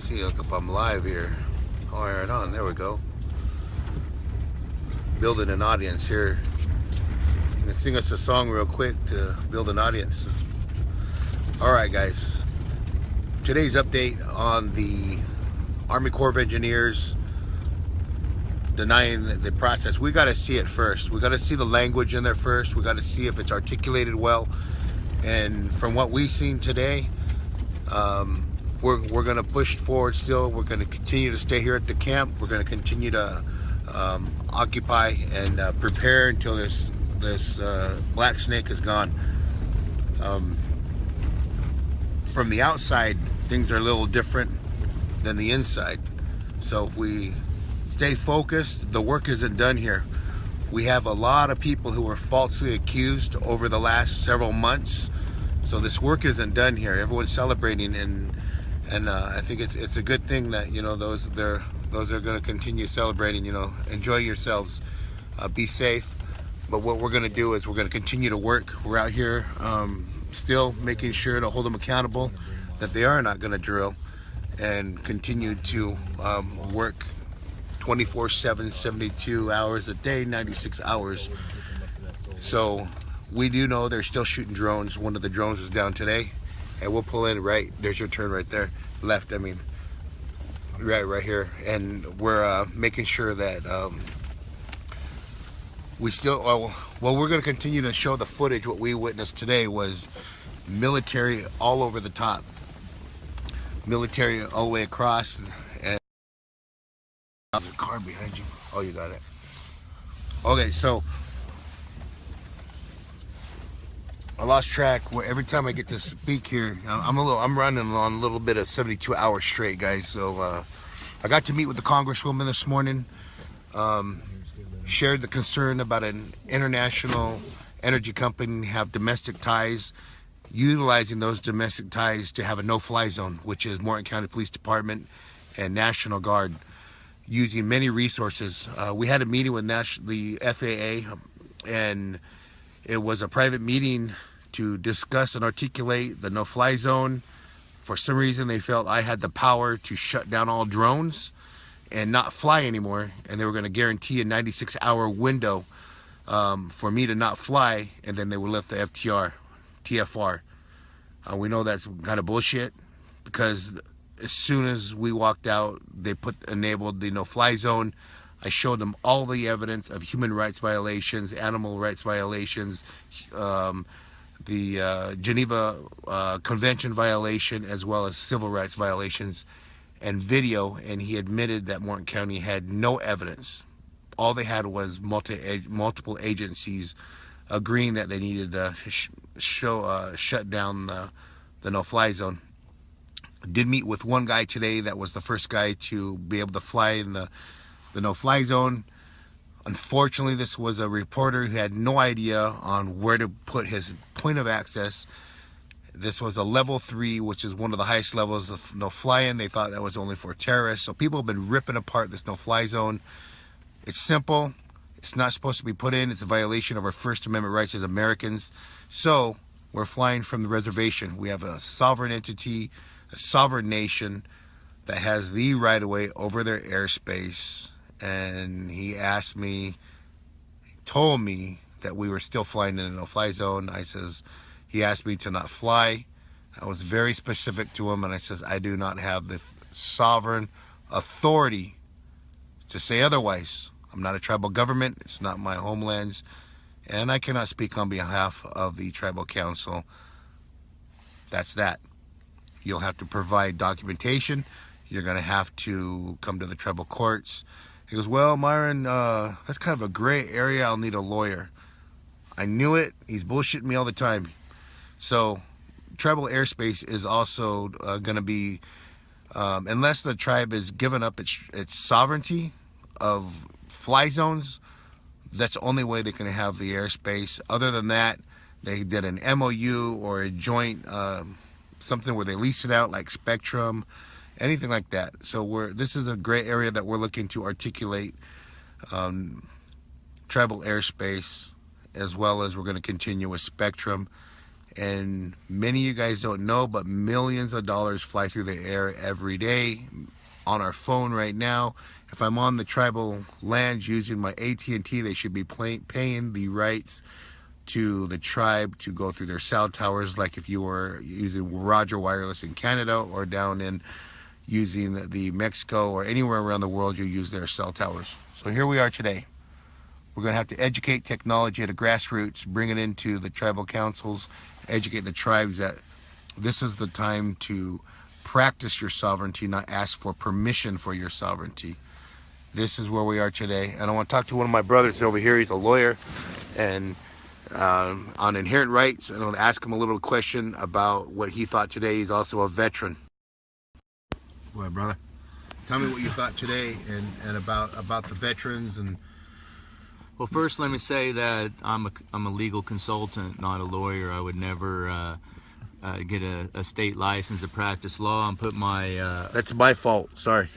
See, look if I'm live here. Oh, right on. There we go. Building an audience here. You can sing us a song real quick to build an audience. All right, guys. Today's update on the Army Corps of Engineers denying the process. We got to see it first. We got to see the language in there first. We got to see if it's articulated well. And from what we've seen today, we're going to push forward still. We're going to continue to stay here at the camp. We're going to continue to occupy and prepare until this black snake is gone. From the outside, things are a little different than the inside. So if we stay focused, the work isn't done here. We have a lot of people who were falsely accused over the last several months. So this work isn't done here. Everyone's celebrating, and I think it's a good thing that, you know, those are going to continue celebrating. You know, enjoy yourselves, be safe. But what we're going to do is we're going to continue to work. We're out here still making sure to hold them accountable that they are not going to drill, and continue to work 24/7, 72 hours a day, 96 hours. So we do know they're still shooting drones. One of the drones was down today, and we'll pull in right. There's your turn right there. Left, I mean. Right here. And we're making sure that we still, well, we're going to continue to show the footage. What we witnessed today was military all over the top. Military all the way across. And there's a car behind you. Oh, you got it. Okay, so I lost track. Every time I get to speak here, I'm running on a little bit of 72 hours straight, guys. So I got to meet with the Congresswoman this morning. Shared the concern about an international energy company have domestic ties, utilizing those domestic ties to have a no-fly zone, which is Morton County Police Department and National Guard, using many resources. We had a meeting with the FAA, and it was a private meeting to discuss and articulate the no-fly zone. For some reason, they felt I had the power to shut down all drones and not fly anymore, and they were going to guarantee a 96-hour window for me to not fly, and then they would lift the TFR. We know that's kind of bullshit, because as soon as we walked out, they enabled the no-fly zone. I showed them all the evidence of human rights violations, animal rights violations, the Geneva Convention violation, as well as civil rights violations, and video, and he admitted that Morton County had no evidence. All they had was multiple agencies agreeing that they needed to shut down the no-fly zone. I did meet with one guy today that was the first guy to be able to fly in the no-fly zone. Unfortunately, this was a reporter who had no idea on where to put his point of access. This was a level 3, which is one of the highest levels of no-fly-in. They thought that was only for terrorists. So people have been ripping apart this no-fly zone. It's simple. It's not supposed to be put in. It's a violation of our First Amendment rights as Americans. So we're flying from the reservation. We have a sovereign entity, a sovereign nation that has the right-of-way over their airspace. And he told me that we were still flying in a no-fly zone. He asked me to not fly. I was very specific to him, and I says, I do not have the sovereign authority to say otherwise. I'm not a tribal government. It's not my homelands, and I cannot speak on behalf of the tribal council. That's that. You'll have to provide documentation. You're going to have to come to the tribal courts. He goes, well, Myron, that's kind of a gray area. I'll need a lawyer. I knew it. He's bullshitting me all the time. So tribal airspace is also going to be, unless the tribe has given up its sovereignty of fly zones, that's the only way they can have the airspace. Other than that, they did an MOU or a joint something where they lease it out, like Spectrum, anything like that. So this is a gray area that we're looking to articulate tribal airspace, as well as we're going to continue with Spectrum And many of you guys don't know, but millions of dollars fly through the air every day. On our phone right now, if I'm on the tribal lands using my AT&T, they should be paying the rights to the tribe to go through their cell towers, like if you were using Roger Wireless in Canada, or down in using the Mexico or anywhere around the world you use their cell towers. So here we are today. We're going to have to educate technology at a grassroots, bring it into the tribal councils, educate the tribes that this is the time to practice your sovereignty, not ask for permission for your sovereignty. This is where we are today. And I want to talk to one of my brothers over here. He's a lawyer and on inherent rights. And I want to ask him a little question about what he thought today. He's also a veteran. Go ahead, brother. Tell me what you thought today and about the veterans. And well, first let me say that I'm a legal consultant, not a lawyer. I would never get a state license to practice law and put my that's my fault, sorry.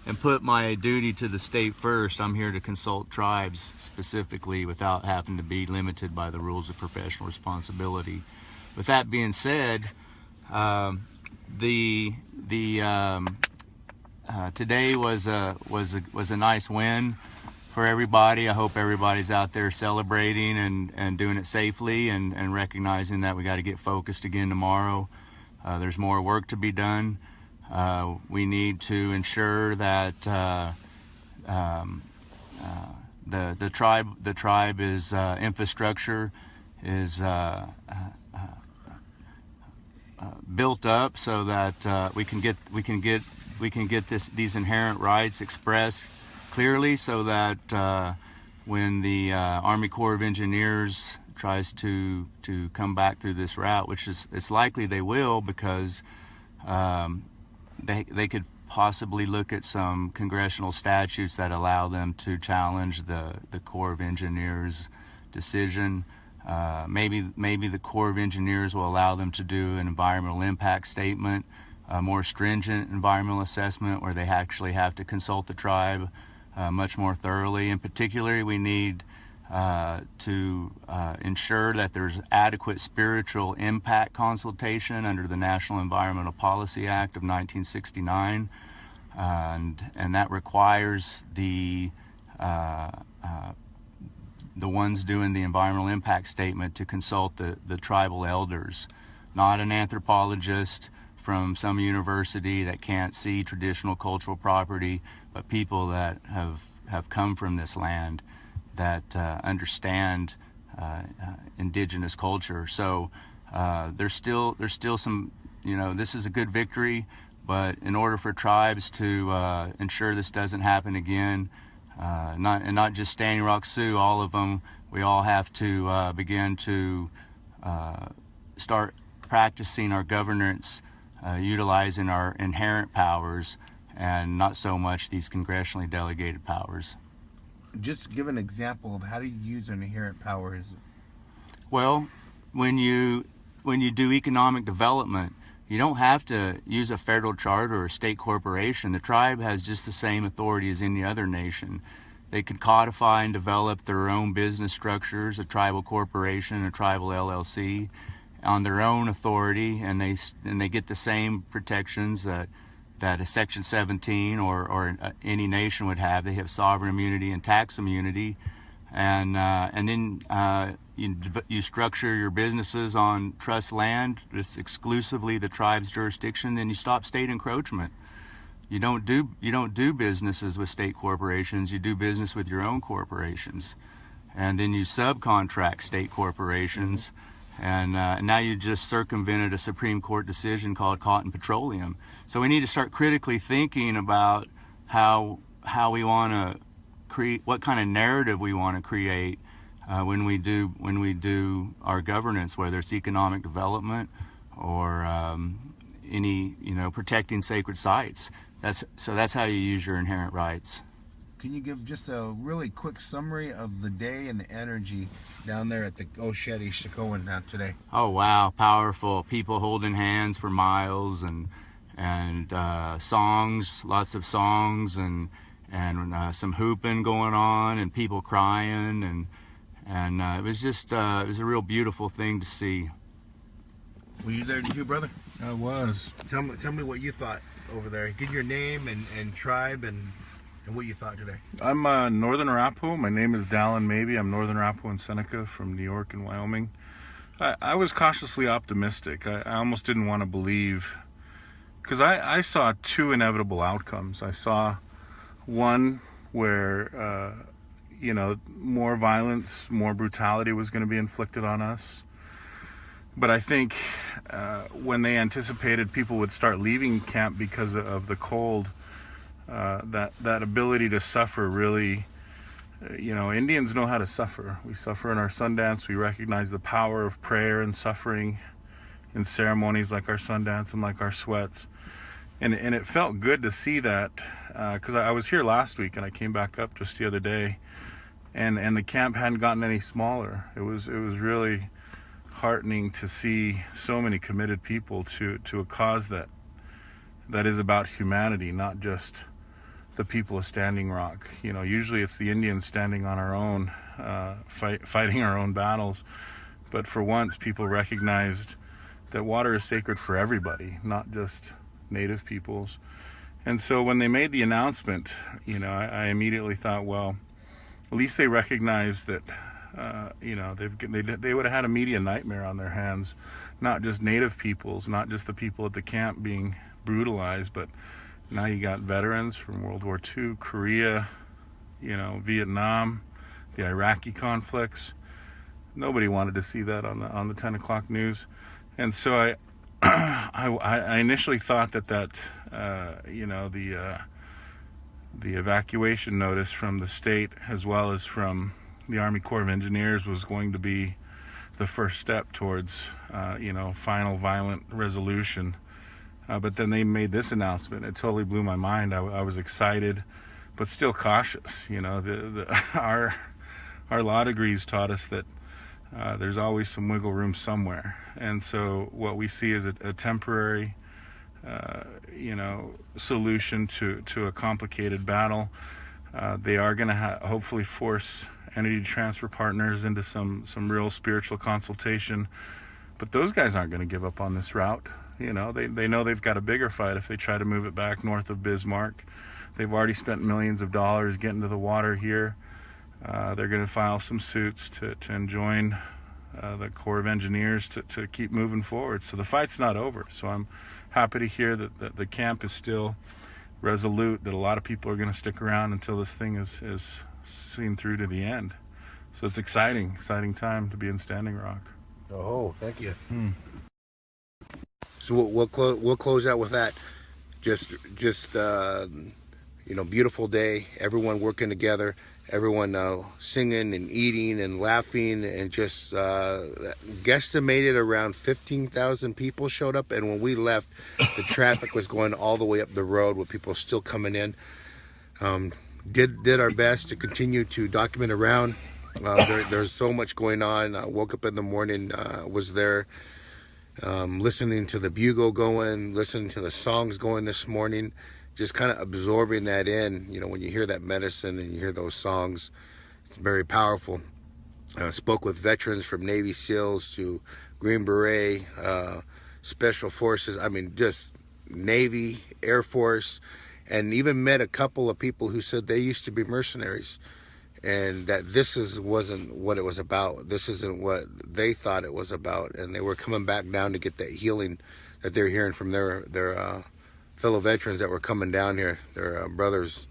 And put my duty to the state first. I'm here to consult tribes specifically without having to be limited by the rules of professional responsibility. With that being said, today was a nice win for everybody. I hope everybody's out there celebrating and doing it safely and recognizing that we got to get focused again tomorrow. There's more work to be done. We need to ensure that the tribe is infrastructure is built up so that we can get these inherent rights expressed clearly, so that when the Army Corps of Engineers tries to come back through this route, which is it's likely they will, because they could possibly look at some congressional statutes that allow them to challenge the Corps of Engineers decision. Maybe the Corps of Engineers will allow them to do an environmental impact statement, a more stringent environmental assessment where they actually have to consult the tribe much more thoroughly. In particular, we need to ensure that there's adequate spiritual impact consultation under the National Environmental Policy Act of 1969, and that requires the ones doing the environmental impact statement to consult the tribal elders, not an anthropologist from some university that can't see traditional cultural property, but people that have come from this land that understand indigenous culture. So there's still some, this is a good victory, but in order for tribes to ensure this doesn't happen again, not just Standing Rock Sioux, all of them, we all have to begin to start practicing our governance, utilizing our inherent powers and not so much these congressionally delegated powers. Just give an example of how do you use an inherent power. Well, when you do economic development, you don't have to use a federal charter or a state corporation. The tribe has just the same authority as any other nation. They could codify and develop their own business structures, a tribal corporation, a tribal LLC, on their own authority, and they get the same protections that a Section 17 or any nation would have. They have sovereign immunity and tax immunity, and then you structure your businesses on trust land. It's exclusively the tribe's jurisdiction, and you stop state encroachment. You don't do businesses with state corporations. You do business with your own corporations, and then you subcontract state corporations. And now you just circumvented a Supreme Court decision called Cotton Petroleum. So we need to start critically thinking about how we want to create, what kind of narrative we want to create when we do our governance, whether it's economic development or any protecting sacred sites. That's how you use your inherent rights. Can you give just a really quick summary of the day and the energy down there at the Osheti-Shikowan now today? Oh wow, powerful. People holding hands for miles and songs, lots of songs and some hooping going on and people crying and it was just it was a real beautiful thing to see. Were you there too, brother? I was. Tell me what you thought over there. Give your name and tribe and what you thought today. I'm Northern Arapaho. My name is Dallin Maybe. I'm Northern Arapaho and Seneca from New York and Wyoming. I was cautiously optimistic. I almost didn't want to believe, because I saw two inevitable outcomes. I saw one where, more violence, more brutality was going to be inflicted on us. But I think when they anticipated people would start leaving camp because of the cold, that ability to suffer really, Indians know how to suffer. We suffer in our Sundance. We recognize the power of prayer and suffering in ceremonies like our Sundance and like our sweats. And it felt good to see that, because I was here last week and I came back up just the other day, and the camp hadn't gotten any smaller. It was really heartening to see so many committed people to a cause that is about humanity, not just the people of Standing Rock. Usually it's the Indians standing on our own, fighting our own battles. But for once, people recognized that water is sacred for everybody, not just Native peoples. And so when they made the announcement, I immediately thought, well, at least they recognized that, they would have had a media nightmare on their hands, not just Native peoples, not just the people at the camp being brutalized, but now you got veterans from World War II, Korea, Vietnam, the Iraqi conflicts. Nobody wanted to see that on the 10 o'clock news. And so I initially thought that the evacuation notice from the state as well as from the Army Corps of Engineers was going to be the first step towards final violent resolution. But then they made this announcement. It totally blew my mind. I was excited, but still cautious. Our law degrees taught us that there's always some wiggle room somewhere. And so what we see is a temporary, solution to a complicated battle. They are going to hopefully force Energy Transfer Partners into some real spiritual consultation. But those guys aren't going to give up on this route. They know they've got a bigger fight if they try to move it back north of Bismarck. They've already spent millions of dollars getting to the water here. They're going to file some suits to enjoin the Corps of Engineers to keep moving forward. So the fight's not over. So I'm happy to hear that the camp is still resolute, that a lot of people are going to stick around until this thing is seen through to the end. So it's exciting time to be in Standing Rock. Oh, thank you. So we'll close out with that. Just beautiful day. Everyone working together. Everyone singing and eating and laughing, and just guesstimated around 15,000 people showed up. And when we left, the traffic was going all the way up the road with people still coming in. Did our best to continue to document around. There's so much going on. I woke up in the morning, was there. Listening to the bugle going, listening to the songs going this morning, just kind of absorbing that in. When you hear that medicine and you hear those songs, it's very powerful. Spoke with veterans from Navy SEALs to Green Beret, Special Forces, just Navy, Air Force, and even met a couple of people who said they used to be mercenaries. And that wasn't what it was about. This isn't what they thought it was about. And they were coming back down to get that healing that they're hearing from their fellow veterans that were coming down here, their brothers.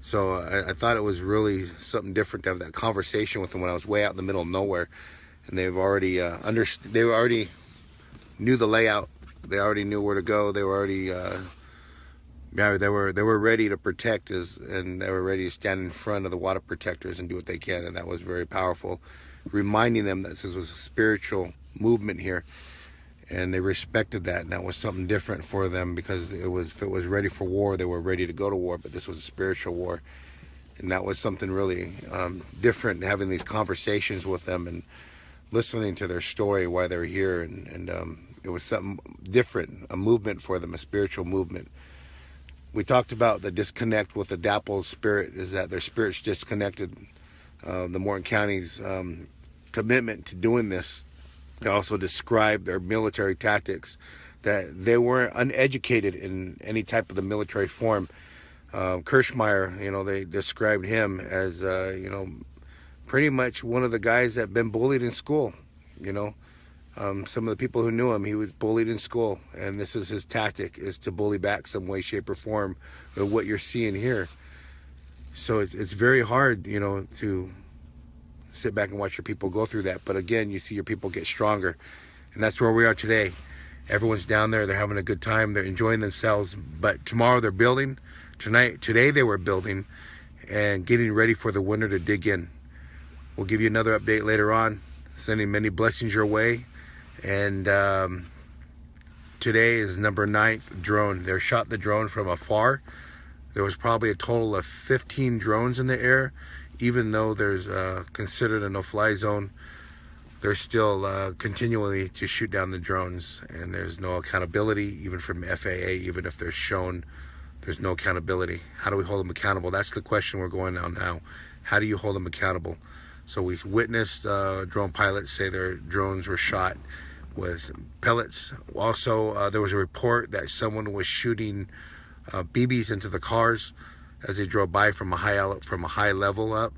So I thought it was really something different to have that conversation with them when I was way out in the middle of nowhere. And they've already they already knew the layout. They already knew where to go. They were already they were ready to protect us, and they were ready to stand in front of the water protectors and do what they can. And that was very powerful, reminding them that this was a spiritual movement here, and they respected that. And that was something different for them, because if it was ready for war, they were ready to go to war, but this was a spiritual war. And that was something really different, having these conversations with them and listening to their story, why they're here. And it was something different, a movement for them, a spiritual movement. We talked about the disconnect with the DAPL spirit, is that their spirit's disconnected. The Morton County's commitment to doing this They also described their military tactics, that they weren't uneducated in any type of the military form. Kirschmeyer, they described him as, pretty much one of the guys that been bullied in school. Some of the people who knew him, he was bullied in school, and this is his tactic, is to bully back some way, shape, or form of what you're seeing here. So it's very hard, to sit back and watch your people go through that. But again, you see your people get stronger, and that's where we are today. Everyone's down there, they're having a good time, they're enjoying themselves. But tomorrow they're building. Today they were building and getting ready for the winter to dig in. We'll give you another update later on. Sending many blessings your way. And today is number 9th drone. They shot the drone from afar. There was probably a total of 15 drones in the air. Even though there's considered a no-fly zone, they're still continually to shoot down the drones, and there's no accountability even from FAA. Even if they're shown, there's no accountability. How do we hold them accountable? That's the question we're going on now. How do you hold them accountable? So we witnessed drone pilots say their drones were shot with pellets. Also, there was a report that someone was shooting BBs into the cars as they drove by from a high level up.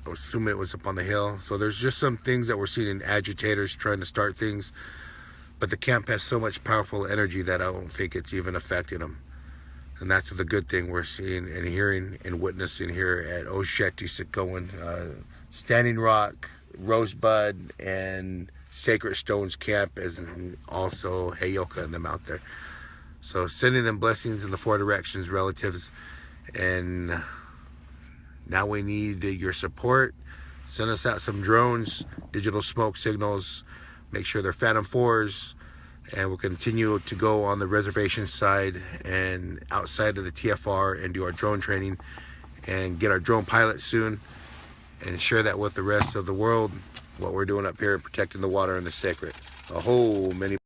I was assuming it was up on the hill. So there's just some things that we're seeing in agitators trying to start things. But the camp has so much powerful energy that I don't think it's even affecting them. And that's the good thing we're seeing and hearing and witnessing here at Osheti Sikowan, Standing Rock, Rosebud, and Sacred Stones Camp, as in also Heyoka and them out there. So sending them blessings in the 4 directions, relatives. And now we need your support. Send us out some drones, digital smoke signals. Make sure they're Phantom 4s. And we'll continue to go on the reservation side and outside of the TFR and do our drone training and get our drone pilot soon and share that with the rest of the world, what we're doing up here, protecting the water and the sacred. A whole many